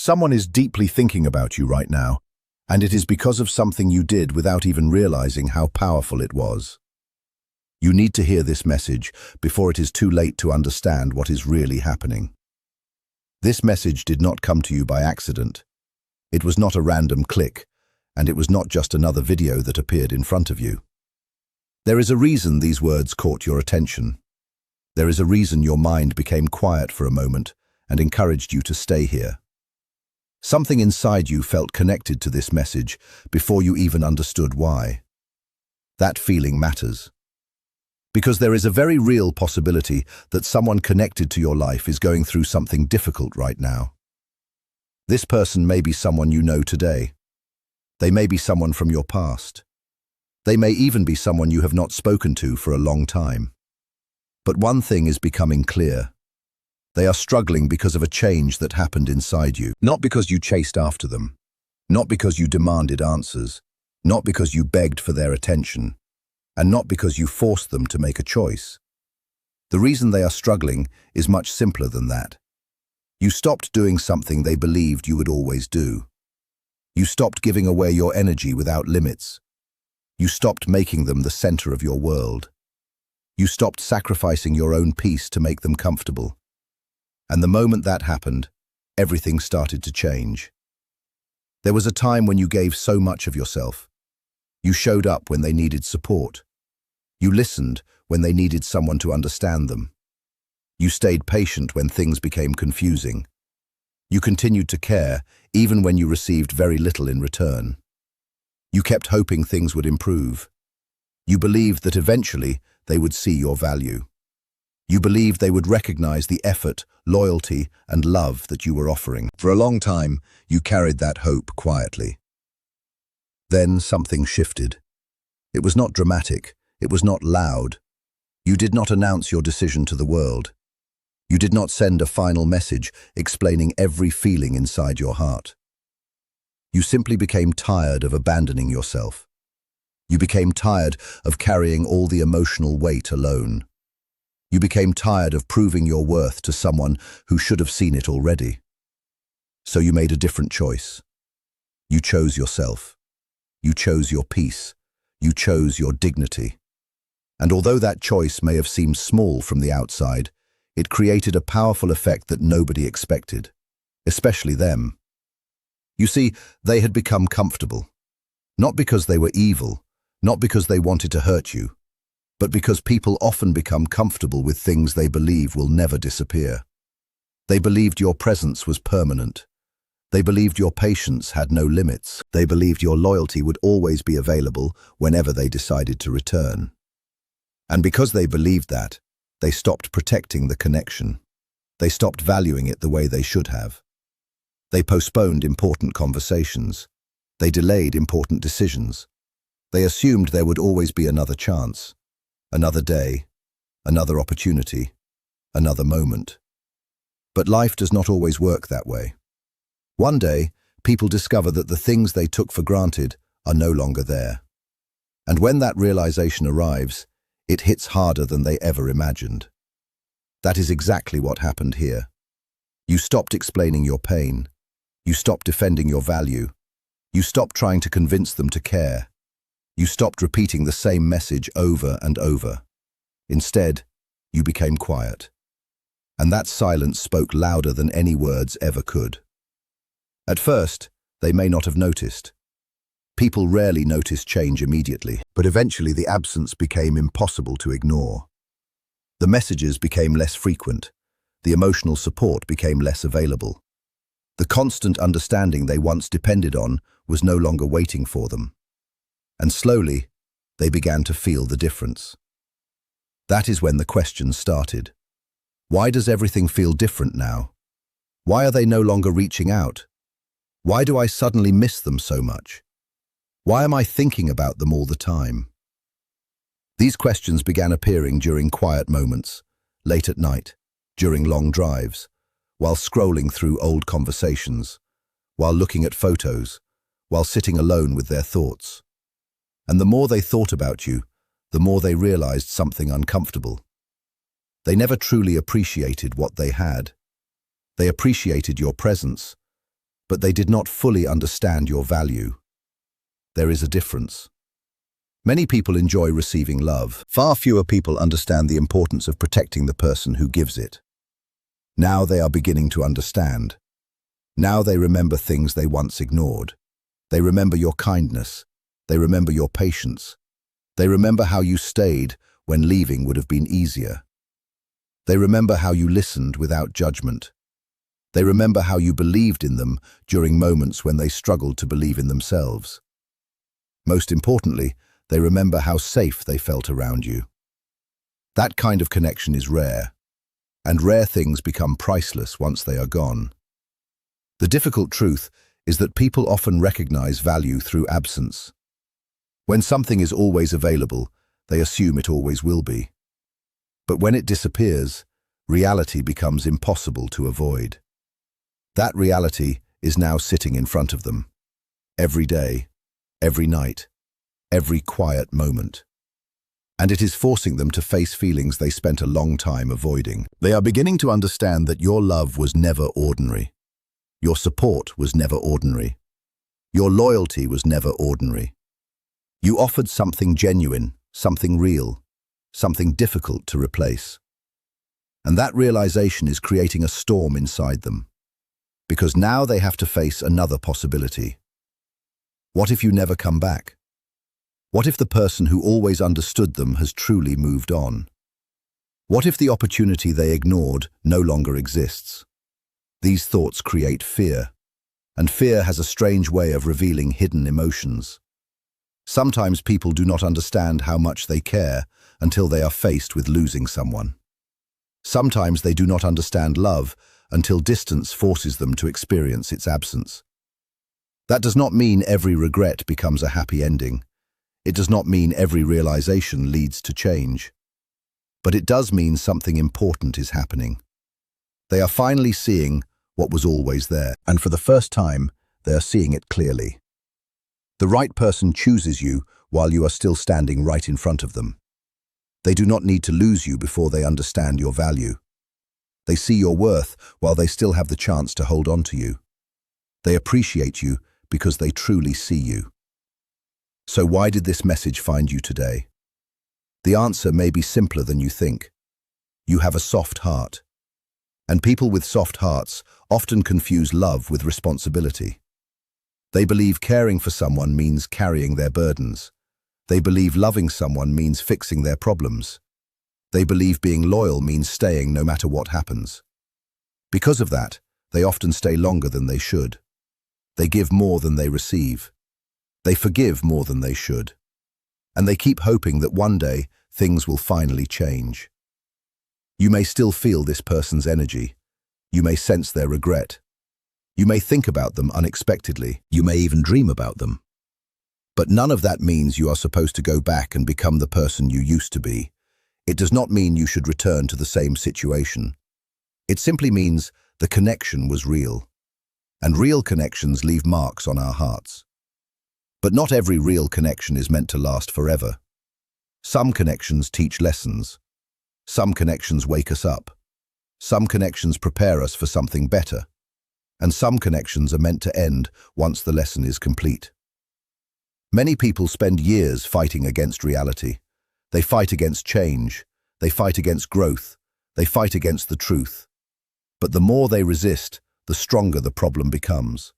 Someone is deeply thinking about you right now, and it is because of something you did without even realizing how powerful it was. You need to hear this message before it is too late to understand what is really happening. This message did not come to you by accident. It was not a random click, and it was not just another video that appeared in front of you. There is a reason these words caught your attention. There is a reason your mind became quiet for a moment and encouraged you to stay here. Something inside you felt connected to this message before you even understood why. That feeling matters. Because there is a very real possibility that someone connected to your life is going through something difficult right now. This person may be someone you know today. They may be someone from your past. They may even be someone you have not spoken to for a long time. But one thing is becoming clear. They are struggling because of a change that happened inside you. Not because you chased after them. Not because you demanded answers. Not because you begged for their attention. And not because you forced them to make a choice. The reason they are struggling is much simpler than that. You stopped doing something they believed you would always do. You stopped giving away your energy without limits. You stopped making them the center of your world. You stopped sacrificing your own peace to make them comfortable. And the moment that happened, everything started to change. There was a time when you gave so much of yourself. You showed up when they needed support. You listened when they needed someone to understand them. You stayed patient when things became confusing. You continued to care even when you received very little in return. You kept hoping things would improve. You believed that eventually they would see your value. You believed they would recognize the effort, loyalty, and love that you were offering. For a long time, you carried that hope quietly. Then something shifted. It was not dramatic. It was not loud. You did not announce your decision to the world. You did not send a final message explaining every feeling inside your heart. You simply became tired of abandoning yourself. You became tired of carrying all the emotional weight alone. You became tired of proving your worth to someone who should have seen it already. So you made a different choice. You chose yourself. You chose your peace. You chose your dignity. And although that choice may have seemed small from the outside, it created a powerful effect that nobody expected, especially them. You see, they had become comfortable. Not because they were evil, not because they wanted to hurt you, but because people often become comfortable with things they believe will never disappear. They believed your presence was permanent. They believed your patience had no limits. They believed your loyalty would always be available whenever they decided to return. And because they believed that, they stopped protecting the connection. They stopped valuing it the way they should have. They postponed important conversations. They delayed important decisions. They assumed there would always be another chance, another day, another opportunity, another moment. But life does not always work that way. One day, people discover that the things they took for granted are no longer there. And when that realization arrives, it hits harder than they ever imagined. That is exactly what happened here. You stopped explaining your pain. You stopped defending your value. You stopped trying to convince them to care. You stopped repeating the same message over and over. Instead, you became quiet. And that silence spoke louder than any words ever could. At first, they may not have noticed. People rarely notice change immediately, but eventually the absence became impossible to ignore. The messages became less frequent. The emotional support became less available. The constant understanding they once depended on was no longer waiting for them. And slowly, they began to feel the difference. That is when the questions started. Why does everything feel different now? Why are they no longer reaching out? Why do I suddenly miss them so much? Why am I thinking about them all the time? These questions began appearing during quiet moments, late at night, during long drives, while scrolling through old conversations, while looking at photos, while sitting alone with their thoughts. And the more they thought about you, the more they realized something uncomfortable. They never truly appreciated what they had. They appreciated your presence, but they did not fully understand your value. There is a difference. Many people enjoy receiving love. Far fewer people understand the importance of protecting the person who gives it. Now they are beginning to understand. Now they remember things they once ignored. They remember your kindness. They remember your patience. They remember how you stayed when leaving would have been easier. They remember how you listened without judgment. They remember how you believed in them during moments when they struggled to believe in themselves. Most importantly, they remember how safe they felt around you. That kind of connection is rare, and rare things become priceless once they are gone. The difficult truth is that people often recognize value through absence. When something is always available, they assume it always will be. But when it disappears, reality becomes impossible to avoid. That reality is now sitting in front of them. Every day, every night, every quiet moment. And it is forcing them to face feelings they spent a long time avoiding. They are beginning to understand that your love was never ordinary. Your support was never ordinary. Your loyalty was never ordinary. You offered something genuine, something real, something difficult to replace. And that realization is creating a storm inside them. Because now they have to face another possibility. What if you never come back? What if the person who always understood them has truly moved on? What if the opportunity they ignored no longer exists? These thoughts create fear, and fear has a strange way of revealing hidden emotions. Sometimes people do not understand how much they care until they are faced with losing someone. Sometimes they do not understand love until distance forces them to experience its absence. That does not mean every regret becomes a happy ending. It does not mean every realization leads to change. But it does mean something important is happening. They are finally seeing what was always there, and for the first time, they are seeing it clearly. The right person chooses you while you are still standing right in front of them. They do not need to lose you before they understand your value. They see your worth while they still have the chance to hold on to you. They appreciate you because they truly see you. So why did this message find you today? The answer may be simpler than you think. You have a soft heart. And people with soft hearts often confuse love with responsibility. They believe caring for someone means carrying their burdens. They believe loving someone means fixing their problems. They believe being loyal means staying no matter what happens. Because of that, they often stay longer than they should. They give more than they receive. They forgive more than they should. And they keep hoping that one day things will finally change. You may still feel this person's energy. You may sense their regret. You may think about them unexpectedly. You may even dream about them. But none of that means you are supposed to go back and become the person you used to be. It does not mean you should return to the same situation. It simply means the connection was real. And real connections leave marks on our hearts. But not every real connection is meant to last forever. Some connections teach lessons. Some connections wake us up. Some connections prepare us for something better. And some connections are meant to end once the lesson is complete. Many people spend years fighting against reality. They fight against change. They fight against growth. They fight against the truth. But the more they resist, the stronger the problem becomes.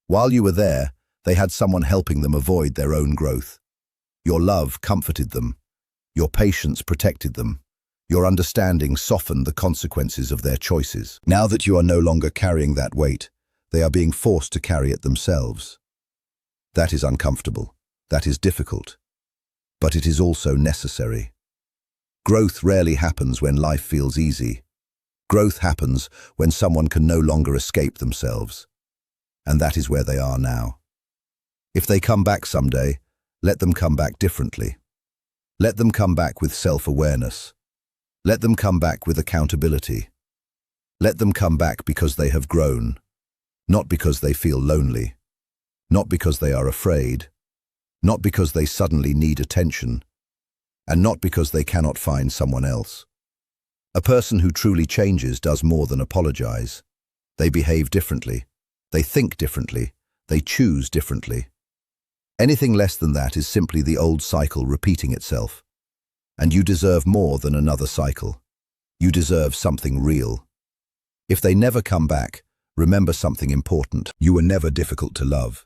While you were there, they had someone helping them avoid their own growth. Your love comforted them. Your patience protected them. Your understanding softened the consequences of their choices. Now that you are no longer carrying that weight, they are being forced to carry it themselves. That is uncomfortable. That is difficult. But it is also necessary. Growth rarely happens when life feels easy. Growth happens when someone can no longer escape themselves. And that is where they are now. If they come back someday, let them come back differently. Let them come back with self-awareness. Let them come back with accountability. Let them come back because they have grown, not because they feel lonely, not because they are afraid, not because they suddenly need attention, and not because they cannot find someone else. A person who truly changes does more than apologize. They behave differently. They think differently. They choose differently. Anything less than that is simply the old cycle repeating itself. And you deserve more than another cycle. You deserve something real. If they never come back, remember something important. You were never difficult to love.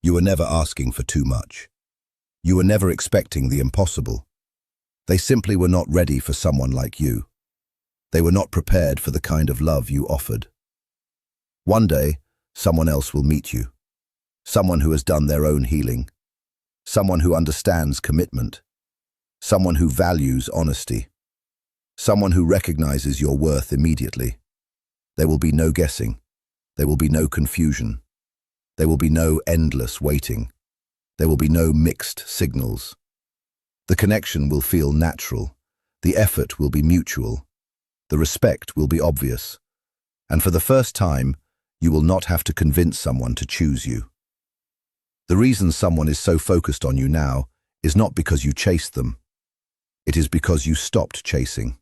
You were never asking for too much. You were never expecting the impossible. They simply were not ready for someone like you. They were not prepared for the kind of love you offered. One day, someone else will meet you. Someone who has done their own healing. Someone who understands commitment. Someone who values honesty. Someone who recognizes your worth immediately. There will be no guessing. There will be no confusion. There will be no endless waiting. There will be no mixed signals. The connection will feel natural. The effort will be mutual. The respect will be obvious. And for the first time, you will not have to convince someone to choose you. The reason someone is so focused on you now is not because you chased them. It is because you stopped chasing.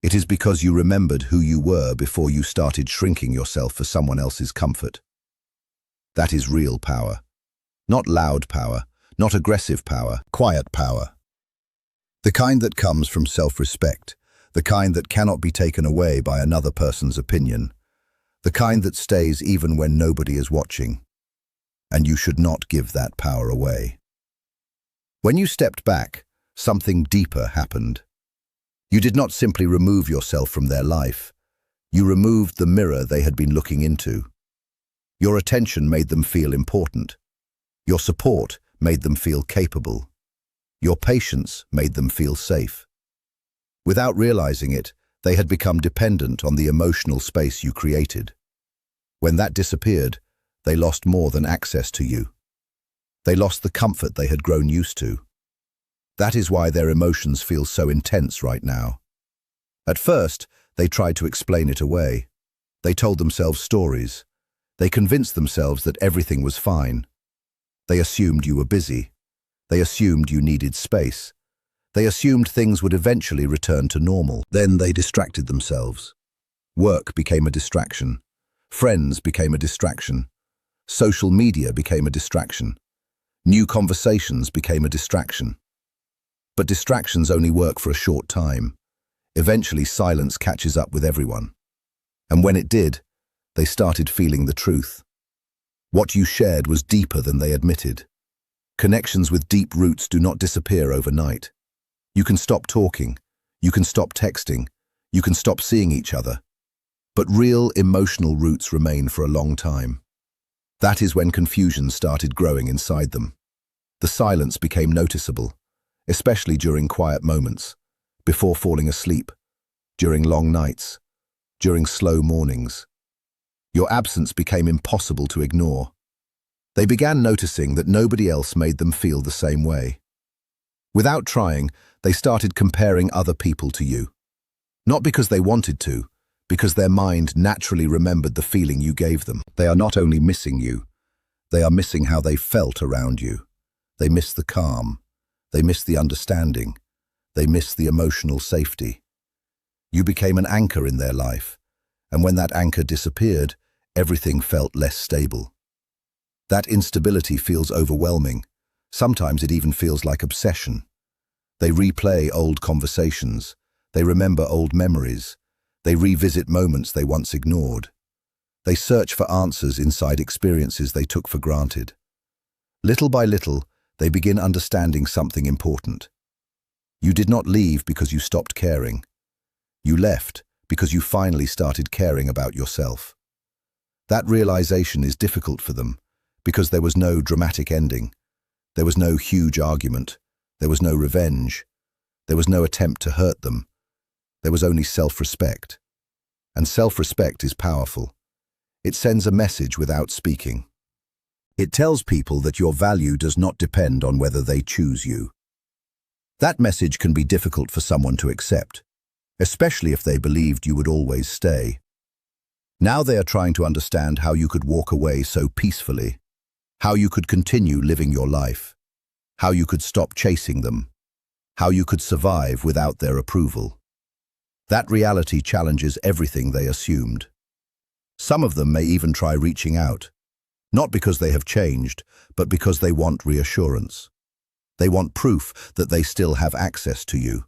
It is because you remembered who you were before you started shrinking yourself for someone else's comfort. That is real power. Not loud power, not aggressive power, quiet power. The kind that comes from self-respect, the kind that cannot be taken away by another person's opinion, the kind that stays even when nobody is watching. And you should not give that power away. When you stepped back, something deeper happened. You did not simply remove yourself from their life. You removed the mirror they had been looking into. Your attention made them feel important. Your support made them feel capable. Your patience made them feel safe. Without realizing it, they had become dependent on the emotional space you created. When that disappeared, they lost more than access to you. They lost the comfort they had grown used to. That is why their emotions feel so intense right now. At first, they tried to explain it away. They told themselves stories. They convinced themselves that everything was fine. They assumed you were busy. They assumed you needed space. They assumed things would eventually return to normal. Then they distracted themselves. Work became a distraction. Friends became a distraction. Social media became a distraction. New conversations became a distraction. But distractions only work for a short time. Eventually, silence catches up with everyone. And when it did, they started feeling the truth. What you shared was deeper than they admitted. Connections with deep roots do not disappear overnight. You can stop talking. You can stop texting. You can stop seeing each other. But real emotional roots remain for a long time. That is when confusion started growing inside them. The silence became noticeable, especially during quiet moments, before falling asleep, during long nights, during slow mornings. Your absence became impossible to ignore. They began noticing that nobody else made them feel the same way. Without trying, they started comparing other people to you. Not because they wanted to, because their mind naturally remembered the feeling you gave them. They are not only missing you, they are missing how they felt around you. They miss the calm. They miss the understanding. They miss the emotional safety. You became an anchor in their life, and when that anchor disappeared, everything felt less stable. That instability feels overwhelming. Sometimes it even feels like obsession. They replay old conversations. They remember old memories. They revisit moments they once ignored. They search for answers inside experiences they took for granted. Little by little, they begin understanding something important. You did not leave because you stopped caring. You left because you finally started caring about yourself. That realization is difficult for them because there was no dramatic ending. There was no huge argument. There was no revenge. There was no attempt to hurt them. There was only self-respect. And self-respect is powerful. It sends a message without speaking. It tells people that your value does not depend on whether they choose you. That message can be difficult for someone to accept, especially if they believed you would always stay. Now they are trying to understand how you could walk away so peacefully, how you could continue living your life, how you could stop chasing them, how you could survive without their approval. That reality challenges everything they assumed. Some of them may even try reaching out, not because they have changed, but because they want reassurance. They want proof that they still have access to you.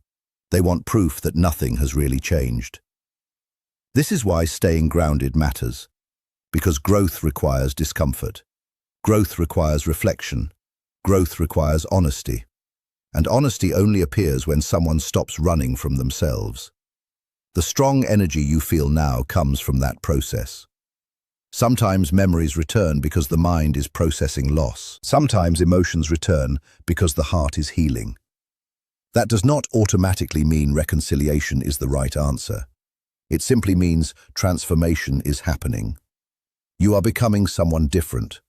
They want proof that nothing has really changed. This is why staying grounded matters, because growth requires discomfort. Growth requires reflection. Growth requires honesty. And honesty only appears when someone stops running from themselves. The strong energy you feel now comes from that process. Sometimes memories return because the mind is processing loss. Sometimes emotions return because the heart is healing. That does not automatically mean reconciliation is the right answer. It simply means transformation is happening. You are becoming someone different,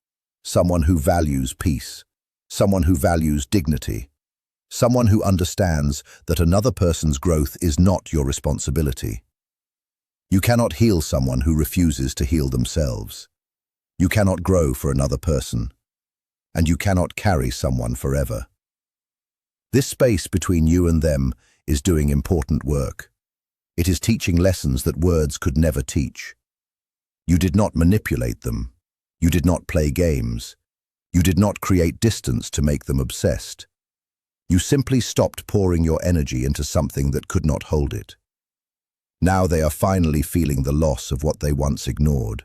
someone who values peace, someone who values dignity, someone who understands that another person's growth is not your responsibility. You cannot heal someone who refuses to heal themselves. You cannot grow for another person, and you cannot carry someone forever. This space between you and them is doing important work. It is teaching lessons that words could never teach. You did not manipulate them. You did not play games. You did not create distance to make them obsessed. You simply stopped pouring your energy into something that could not hold it. Now they are finally feeling the loss of what they once ignored.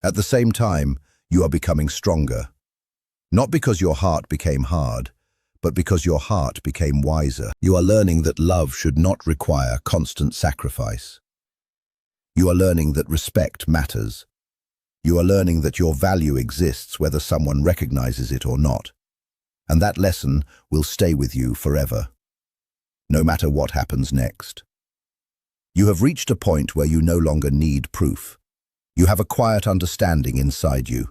At the same time, you are becoming stronger. Not because your heart became hard, but because your heart became wiser. You are learning that love should not require constant sacrifice. You are learning that respect matters. You are learning that your value exists whether someone recognizes it or not. And that lesson will stay with you forever, no matter what happens next. You have reached a point where you no longer need proof. You have a quiet understanding inside you.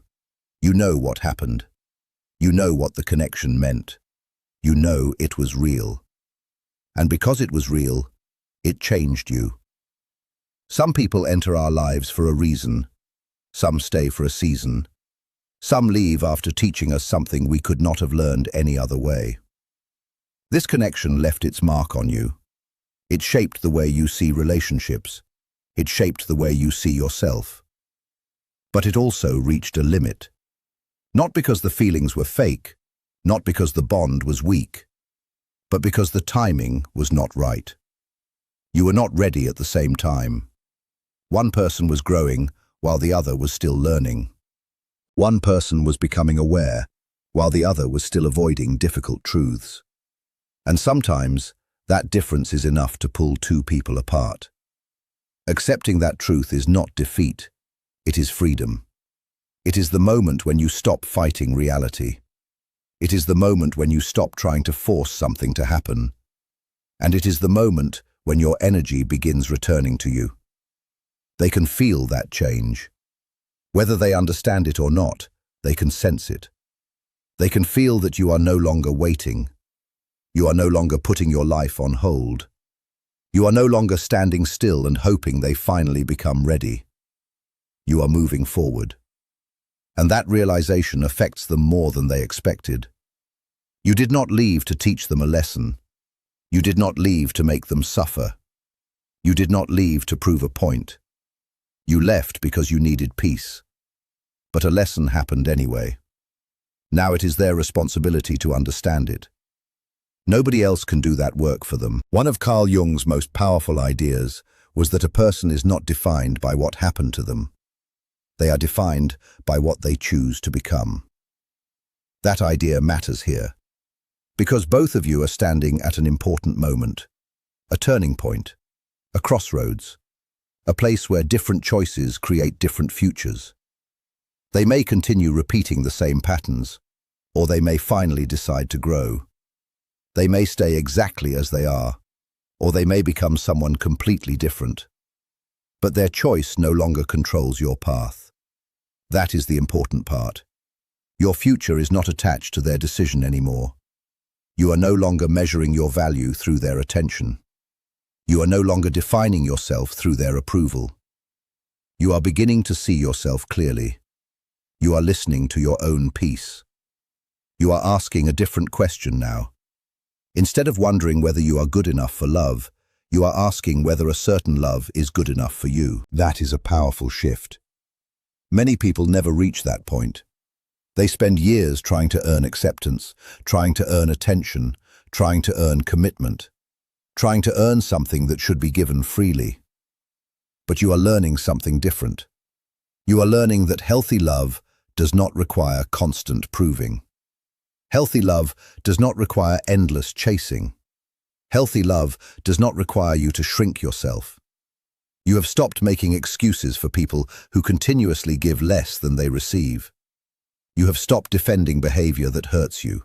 You know what happened. You know what the connection meant. You know it was real. And because it was real, it changed you. Some people enter our lives for a reason. Some stay for a season. Some leave after teaching us something we could not have learned any other way. This connection left its mark on you. It shaped the way you see relationships. It shaped the way you see yourself. But it also reached a limit. Not because the feelings were fake, not because the bond was weak, but because the timing was not right. You were not ready at the same time. One person was growing while the other was still learning. One person was becoming aware while the other was still avoiding difficult truths. And sometimes, that difference is enough to pull two people apart. Accepting that truth is not defeat, it is freedom. It is the moment when you stop fighting reality. It is the moment when you stop trying to force something to happen. And it is the moment when your energy begins returning to you. They can feel that change. Whether they understand it or not, they can sense it. They can feel that you are no longer waiting. You are no longer putting your life on hold. You are no longer standing still and hoping they finally become ready. You are moving forward. And that realization affects them more than they expected. You did not leave to teach them a lesson. You did not leave to make them suffer. You did not leave to prove a point. You left because you needed peace. But a lesson happened anyway. Now it is their responsibility to understand it. Nobody else can do that work for them. One of Carl Jung's most powerful ideas was that a person is not defined by what happened to them. They are defined by what they choose to become. That idea matters here, because both of you are standing at an important moment, a turning point, a crossroads, a place where different choices create different futures. They may continue repeating the same patterns, or they may finally decide to grow. They may stay exactly as they are, or they may become someone completely different. But their choice no longer controls your path. That is the important part. Your future is not attached to their decision anymore. You are no longer measuring your value through their attention. You are no longer defining yourself through their approval. You are beginning to see yourself clearly. You are listening to your own peace. You are asking a different question now. Instead of wondering whether you are good enough for love, You are asking whether a certain love is good enough for you. That is a powerful shift. Many people never reach that point. They spend years trying to earn acceptance, trying to earn attention, trying to earn commitment, trying to earn something that should be given freely. But you are learning something different. You are learning that healthy love does not require constant proving. Healthy love does not require endless chasing. Healthy love does not require you to shrink yourself. You have stopped making excuses for people who continuously give less than they receive. You have stopped defending behavior that hurts you.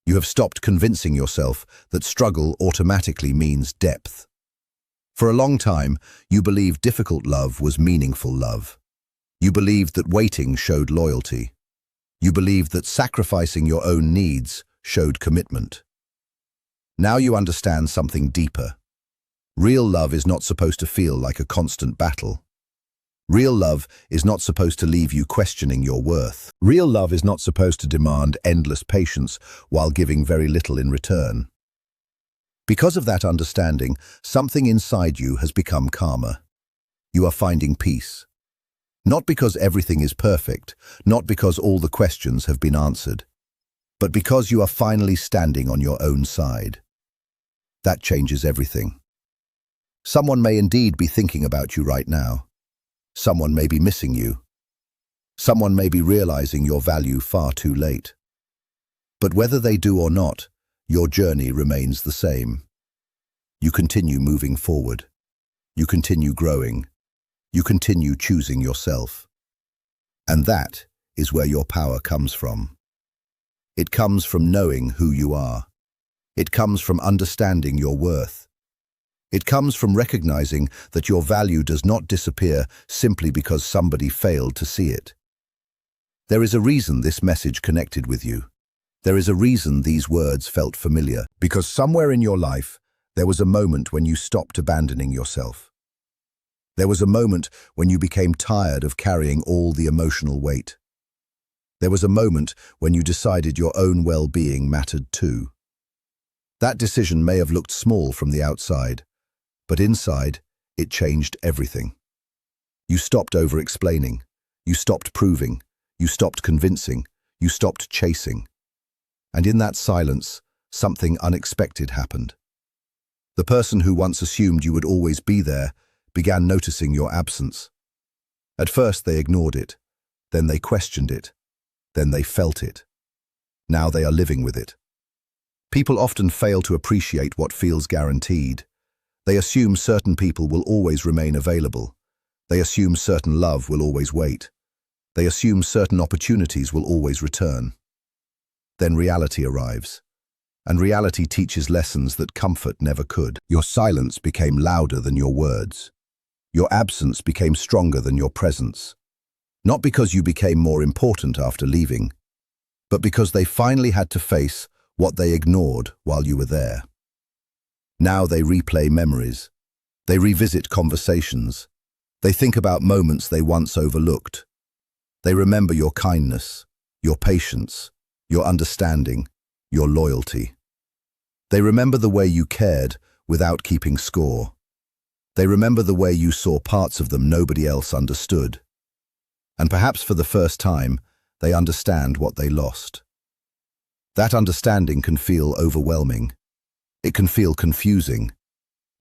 You have stopped convincing yourself that struggle automatically means depth. For a long time, you believed difficult love was meaningful love. You believed that waiting showed loyalty. You believed that sacrificing your own needs showed commitment. Now you understand something deeper. Real love is not supposed to feel like a constant battle. Real love is not supposed to leave you questioning your worth. Real love is not supposed to demand endless patience while giving very little in return. Because of that understanding, something inside you has become calmer. You are finding peace. Not because everything is perfect, not because all the questions have been answered, but because you are finally standing on your own side. That changes everything. Someone may indeed be thinking about you right now. Someone may be missing you. Someone may be realizing your value far too late. But whether they do or not, your journey remains the same. You continue moving forward. You continue growing. You continue choosing yourself. And that is where your power comes from. It comes from knowing who you are. It comes from understanding your worth. It comes from recognizing that your value does not disappear simply because somebody failed to see it. There is a reason this message connected with you. There is a reason these words felt familiar, because somewhere in your life, there was a moment when you stopped abandoning yourself. There was a moment when you became tired of carrying all the emotional weight. There was a moment when you decided your own well-being mattered too. That decision may have looked small from the outside, but inside, it changed everything. You stopped over-explaining. You stopped proving. You stopped convincing. You stopped chasing. And in that silence, something unexpected happened. The person who once assumed you would always be there began noticing your absence. At first they ignored it, then they questioned it, then they felt it. Now they are living with it. People often fail to appreciate what feels guaranteed. They assume certain people will always remain available. They assume certain love will always wait. They assume certain opportunities will always return. Then reality arrives. And reality teaches lessons that comfort never could. Your silence became louder than your words. Your absence became stronger than your presence. Not because you became more important after leaving, but because they finally had to face what they ignored while you were there. Now they replay memories. They revisit conversations. They think about moments they once overlooked. They remember your kindness, your patience, your understanding, your loyalty. They remember the way you cared without keeping score. They remember the way you saw parts of them nobody else understood. And perhaps for the first time, they understand what they lost. That understanding can feel overwhelming. It can feel confusing.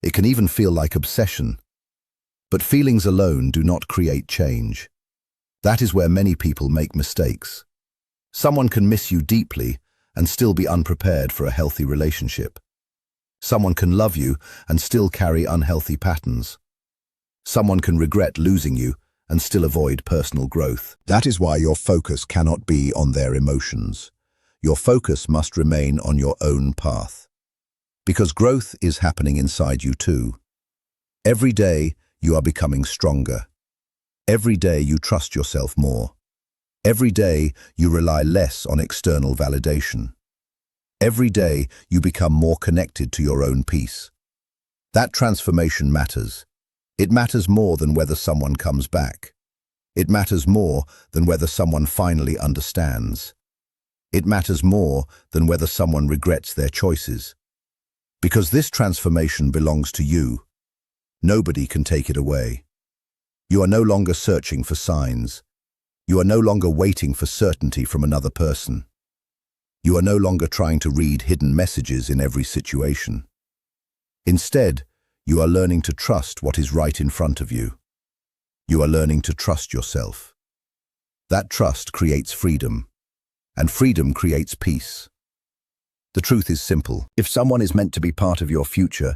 It can even feel like obsession. But feelings alone do not create change. That is where many people make mistakes. Someone can miss you deeply and still be unprepared for a healthy relationship. Someone can love you and still carry unhealthy patterns. Someone can regret losing you and still avoid personal growth. That is why your focus cannot be on their emotions. Your focus must remain on your own path. Because growth is happening inside you too. Every day you are becoming stronger. Every day you trust yourself more. Every day you rely less on external validation. Every day you become more connected to your own peace. That transformation matters. It matters more than whether someone comes back. It matters more than whether someone finally understands. It matters more than whether someone regrets their choices. Because this transformation belongs to you. Nobody can take it away. You are no longer searching for signs. You are no longer waiting for certainty from another person. You are no longer trying to read hidden messages in every situation. Instead, you are learning to trust what is right in front of you. You are learning to trust yourself. That trust creates freedom, and freedom creates peace. The truth is simple. If someone is meant to be part of your future,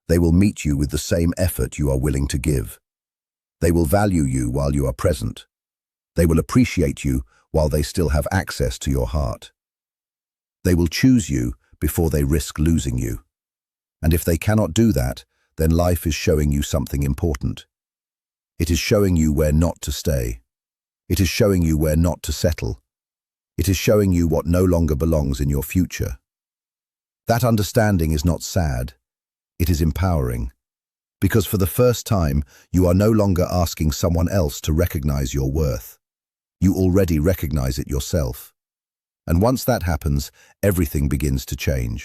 they will meet you with the same effort you are willing to give. They will value you while you are present. They will appreciate you while they still have access to your heart. They will choose you before they risk losing you. And if they cannot do that, then life is showing you something important. It is showing you where not to stay. It is showing you where not to settle. It is showing you what no longer belongs in your future. That understanding is not sad. It is empowering. Because for the first time, you are no longer asking someone else to recognize your worth. You already recognize it yourself. And once that happens, everything begins to change.